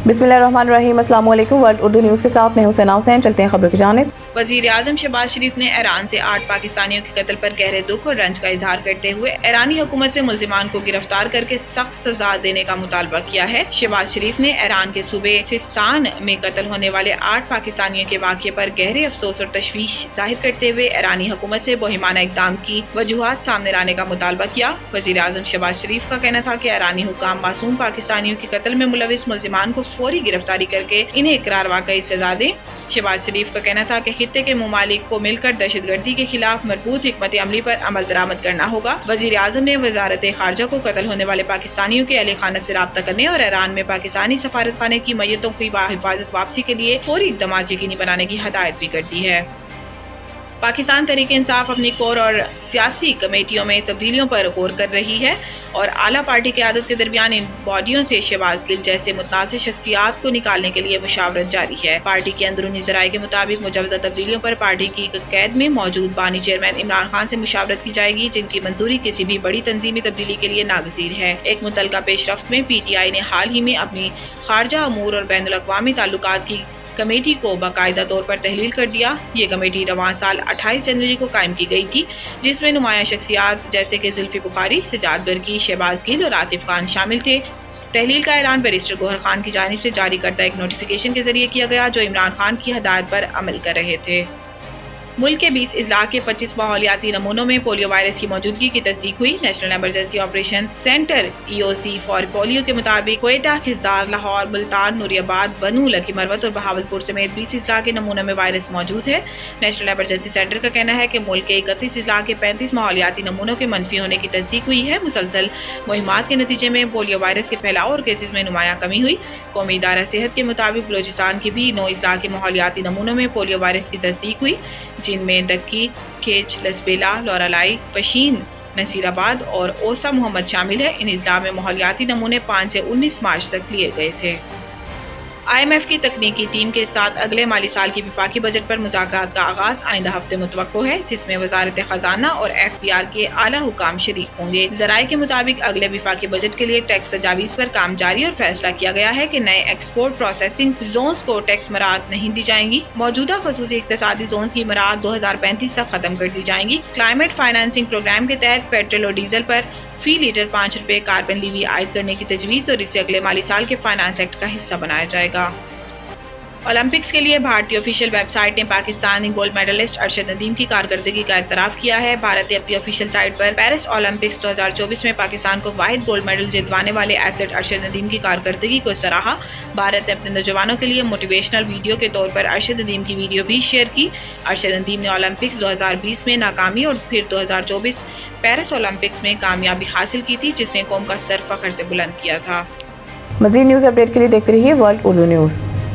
बिस्मिल्लाहिर्रहमानिर्रहीम। अस्सलाम वालेकुम। वर्ल्ड उर्दू न्यूज़ के साथ मैं हुसैना हुसैन। चलते हैं खबरों की जानिब। वज़ीर आज़म शहबाज शरीफ ने ईरान से 8 पाकिस्तानियों के कत्ल पर गहरे दुख और रंज का इजहार करते हुए ईरानी हुकूमत से मुल्जिमान को गिरफ्तार करके सख्त सजा देने का मुतालबा किया है। शहबाज शरीफ ने ईरान के सूबे सिस्तान में कत्ल होने वाले 8 पाकिस्तानियों के वाक़े पर गहरे अफसोस और तशवीश जाहिर करते हुए ईरानी हुकूमत से बोहिमाना इक़दाम की वजूहात सामने लाने का मुतालबा किया। वज़ीर आज़म शहबाज शरीफ का कहना था कि ईरानी हुकाम मासूम पाकिस्तानियों के कत्ल में मुलविस मुल्जिमान को फौरी गिरफ्तारी करके इन्हें इकरार वाकई सजा दें। शहबाज शरीफ का कहना था कि खित्ते के ममालिक को मिलकर दहशतगर्दी के खिलाफ मजबूत हिकमत अमली पर अमल दरामद करना होगा। वज़ीर आज़म ने वज़ारत खारजा को कत्ल होने वाले पाकिस्तानियों के अहले खाना से राब्ता करने और ईरान में पाकिस्तानी सफारत खाने की मैयतों की बाहिफाजत वापसी के लिए फौरी इक़दाम यकीनी बनाने की हदायत भी कर दी है। पाकिस्तान तहरीक इंसाफ अपनी कोर और सियासी कमेटियों में तब्दीलियों पर गौर कर रही है और आला पार्टी क़यादत के दरमियान इन बॉडियों से शहबाज गिल जैसे मुतनाज़िर शख्सियात को निकालने के लिए मुशावरत जारी है। पार्टी के अंदरूनी ज़राए के मुताबिक मुजवज़ा तब्दीलियों पर पार्टी की कैद में मौजूद बानी चेयरमैन इमरान खान से मुशावरत की जाएगी, जिनकी मंजूरी किसी भी बड़ी तंजीमी तब्दीली के लिए नागज़ीर है। एक मुतलका पेशरफ्त में PTI ने हाल ही में अपनी खारजा अमूर और बैनुल-अक़वामी ताल्लुकात की कमेटी को बाकायदा तौर पर तहलील कर दिया। ये कमेटी रवां साल 28 जनवरी को कायम की गई थी, जिसमें नुमाया शख्सियात जैसे कि जुल्फी बुखारी, सजाद बर्की, शहबाज गिल और आतिफ खान शामिल थे। तहलील का ऐलान बैरिस्टर गौहर खान की जानिब से जारी करदा एक नोटिफिकेशन के जरिए किया गया, जो इमरान खान की हदायत पर अमल कर रहे थे। मुल्क के 20 अजला के 25 माहौलियाती नमूनों में पोलियो वायरस की मौजूदगी की तस्दीक हुई। National emergency operation centre EOC for polio के मुताबिक क्वेटा, खिजदार, लाहौर, मुल्तान, नूरियाबाद, बनू, लकी मरवत और बहावलपुर समेत 20 अजला के नमूनों में वायरस मौजूद है। नेशनल एमरजेंसी सेंटर का कहना है कि मुल्क के 31 अजला के 35 माहौलियाती नमूनों के मनफी होने की तस्दीक हुई है। मुसलसल मुहिमात के नतीजे में पोलियो वायरस के फैलाव और केसेस में नुमाया कमी हुई। कौमी इदारा सेहत के मुताबिक बलोचिस्तान के भी 9 अजला के माहौलियाती नमूनों में पोलियो वायरस की तस्दीक हुई, जिनमें दक्की, खेच, लसबेला, लौरालाई, पशीन, नसीराबाद और ओसा मोहम्मद शामिल है। इन अजला में माहौलियाती नमूने 5 से 19 मार्च तक लिए गए थे। IMF की तकनीकी टीम के साथ अगले माली साल की विफाकी बजट पर मुज़ाकरात का आगाज आइंदा हफ्ते मुतवक्को है, जिसमें वज़ारत खजाना और FBR के आला हुकाम शरीक होंगे। ज़राए के मुताबिक अगले विफाकी बजट के लिए टैक्स तजावीज़ पर काम जारी और फैसला किया गया है कि नए एक्सपोर्ट प्रोसेसिंग जोन्स को टैक्स मराहत नहीं दी जाएंगी। मौजूदा खसूसी इक़्तिसादी जोन्स की मराहत 2035 तक खत्म कर दी जाएंगी। क्लाइमेट फाइनेंसिंग प्रोग्राम के तहत पेट्रोल और डीजल पर फी लीटर 5 रुपये कार्बन लीवी आयद करने की तजवीज़ और इसे अगले माली साल के फाइनेंस एक्ट का हिस्सा बनाया जाएगा। ओलंपिक्स के लिए भारतीय ऑफिशियल वेबसाइट ने पाकिस्तानी गोल्ड मेडलिस्ट अरशद नदीम की कारकर्दगी का एतराफ़ किया है। भारत ने अपनी ऑफिशियल साइट पर पेरिस ओलंपिक्स 2024 में पाकिस्तान को वाहिद गोल्ड मेडल जितवाने वाले एथलीट अरशद नदीम की कारकर्दगी को सराहा। भारत ने अपने नौजवानों के लिए मोटिवेशनल वीडियो के तौर पर अरशद नदीम की वीडियो भी शेयर की। अरशद नदीम ने ओलंपिक्स 2020 में नाकामी और फिर 2024 पेरिस ओलंपिक्स में कामयाबी हासिल की थी, जिसने कौम का सर फख्र से बुलंद किया था। मज़ीद न्यूज़ अपडेट के लिए देखते रहिए वर्ल्ड उर्दू न्यूज़।